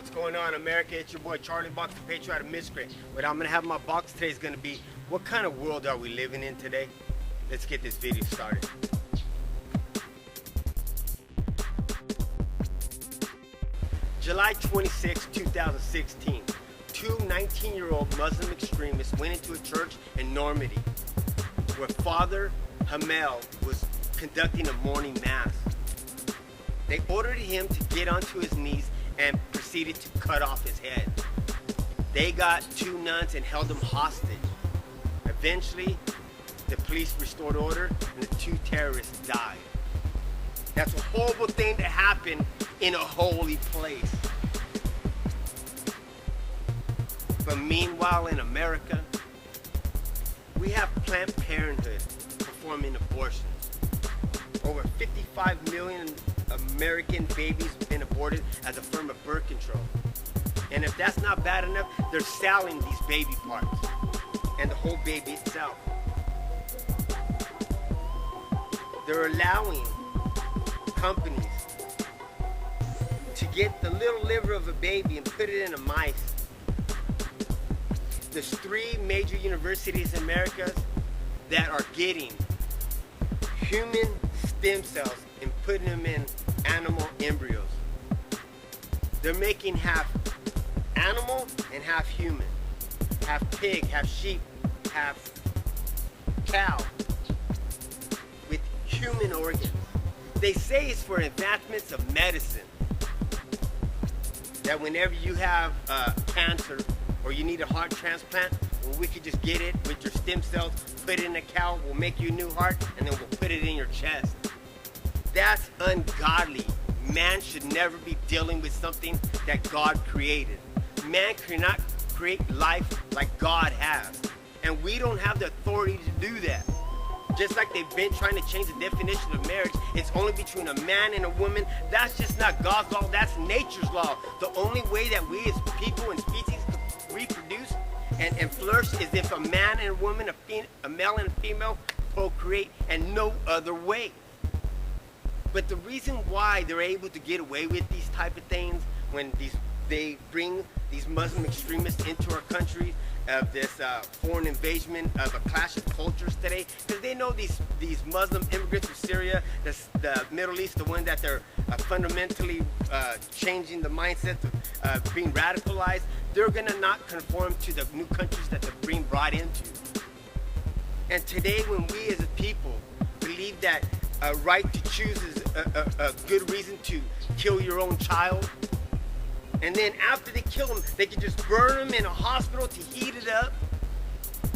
What's going on, America? It's your boy Charlieinthebox, the patriotic miscreant. What I'm gonna have in my box today is gonna be, what kind of world are we living in today? Let's get this video started. July 26, 2016, two 19-year-old Muslim extremists went into a church in Normandy where Father Hamel was conducting a morning mass. They ordered him to get onto his knees and proceeded to cut off his head. They got two nuns and held them hostage. Eventually, the police restored order and the two terrorists died. That's a horrible thing to happen in a holy place. But meanwhile, in America, we have Planned Parenthood performing abortions. Over 55 million American babies have been aborted as a form of birth control. And if that's not bad enough, they're selling these baby parts and the whole baby itself. They're allowing companies to get the little liver of a baby and put it in a mice. There's three major universities in America that are getting human stem cells and putting them in animal embryos. They're making half animal and half human, half pig, half sheep, half cow, with human organs. They say it's for advancements of medicine, that whenever you have cancer or you need a heart transplant, well, we could just get it with your stem cells, put it in a cow, we'll make you a new heart, and then we'll put it in your chest. That's ungodly. Man should never be dealing with something that God created. Man cannot create life like God has. And we don't have the authority to do that. Just like they've been trying to change the definition of marriage, it's only between a man and a woman. That's just not God's law, that's nature's law. The only way that we as people and species can reproduce and flourish is if a man and a woman, a male and a female, procreate, and no other way. But the reason why they're able to get away with these type of things when they bring these Muslim extremists into our country, of this foreign invasion of a clash of cultures today, because they know these Muslim immigrants from Syria, the Middle East, the ones that they're fundamentally changing the mindset of being radicalized, they're gonna not conform to the new countries that they're being brought into. And today, when we as a people believe that a right to choose is a good reason to kill your own child, and then after they kill them, they can just burn them in a hospital to heat it up,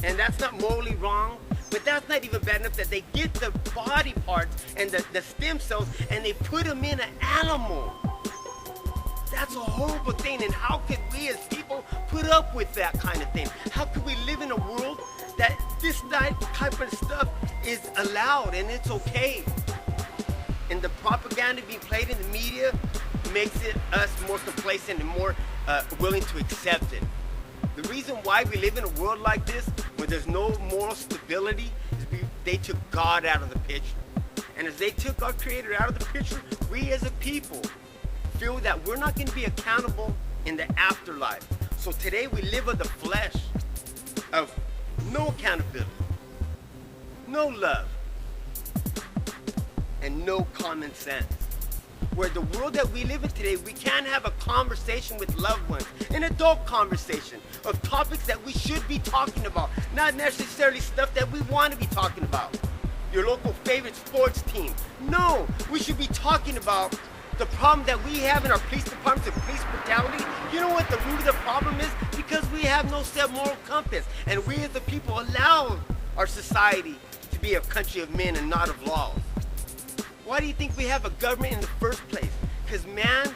and that's not morally wrong, but that's not even bad enough that they get the body parts and the stem cells and they put them in an animal. That's a horrible thing, and how could we as people put up with that kind of thing? How could we live in a world that this type of stuff is allowed and it's okay? And the propaganda being played in the media makes us more complacent and more willing to accept it. The reason why we live in a world like this, where there's no moral stability, is they took God out of the picture. And as they took our Creator out of the picture, we as a people feel that we're not going to be accountable in the afterlife. So today we live of the flesh, of no accountability, no love, and no common sense. Where the world that we live in today, we can't have a conversation with loved ones, an adult conversation of topics that we should be talking about, not necessarily stuff that we want to be talking about. Your local favorite sports team. No, we should be talking about the problem that we have in our police departments and police brutality. You know what the root of the problem is? Because we have no set moral compass, and we as the people allow our society to be a country of men and not of laws. Why do you think we have a government in the first place? Because man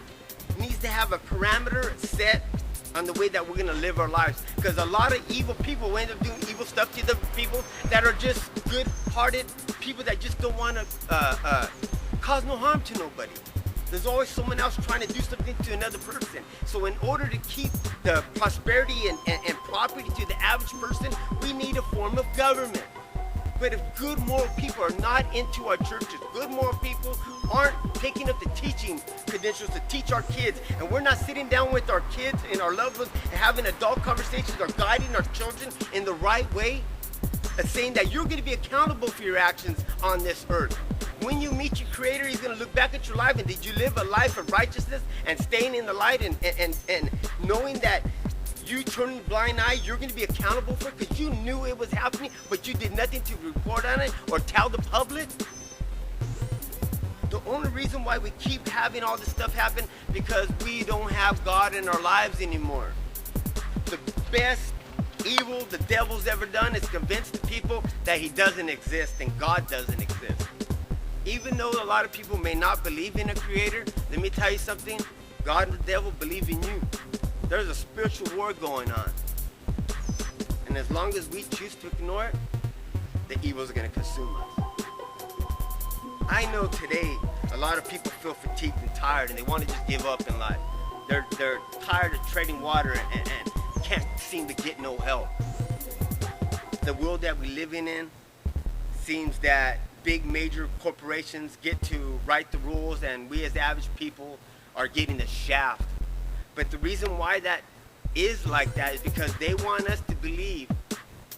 needs to have a parameter set on the way that we're going to live our lives. Because a lot of evil people will end up doing evil stuff to the people that are just good-hearted people that just don't want to cause no harm to nobody. There's always someone else trying to do something to another person. So in order to keep the prosperity and property to the average person, we need a form of government. But if good moral people are not into our churches, good moral people aren't picking up the teaching credentials to teach our kids, and we're not sitting down with our kids and our loved ones and having adult conversations or guiding our children in the right way, and saying that you're going to be accountable for your actions on this earth. When you meet your Creator, He's going to look back at your life and did you live a life of righteousness and staying in the light and knowing that you turning a blind eye, you're going to be accountable for it because you knew it was happening, but you did nothing to report on it or tell the public. The only reason why we keep having all this stuff happen because we don't have God in our lives anymore. The best evil the devil's ever done is convince the people that he doesn't exist and God doesn't exist. Even though a lot of people may not believe in a creator, let me tell you something, God and the devil believe in you. There's a spiritual war going on. And as long as we choose to ignore it, the evil's going to consume us. I know today a lot of people feel fatigued and tired and they want to just give up in life. They're tired of treading water and can't seem to get no help. The world that we live in seems that big major corporations get to write the rules and we as average people are getting the shaft. But the reason why that is like that is because they want us to believe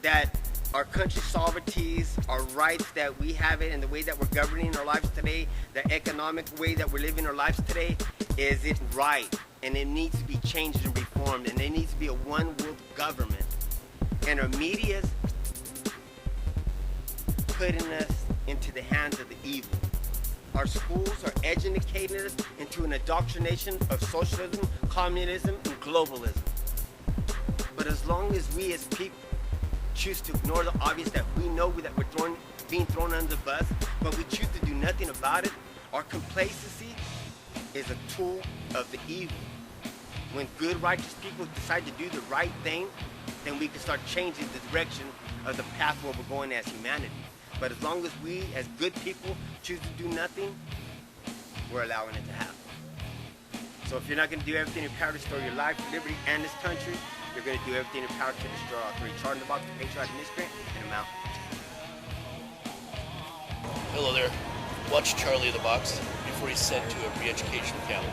that our country's sovereignties, our rights that we have it, and the way that we're governing our lives today, the economic way that we're living our lives today, is it right? And it needs to be changed and reformed, and there needs to be a one-world government. And our media's putting us into the hands of the evil. Our schools are educating us into an indoctrination of socialism, communism, and globalism. But as long as we as people choose to ignore the obvious, that we know that we're being thrown under the bus, but we choose to do nothing about it, our complacency is a tool of the evil. When good, righteous people decide to do the right thing, then we can start changing the direction of the path where we're going as humanity. But as long as we, as good people, choose to do nothing, we're allowing it to happen. So if you're not going to do everything in your power to restore your life, liberty, and this country, you're going to do everything in your power to destroy all three. Charlie in the box, patriotic, miscreant, and I'm out. Hello there. Watch Charlie in the Box before he's sent to a re-education camp.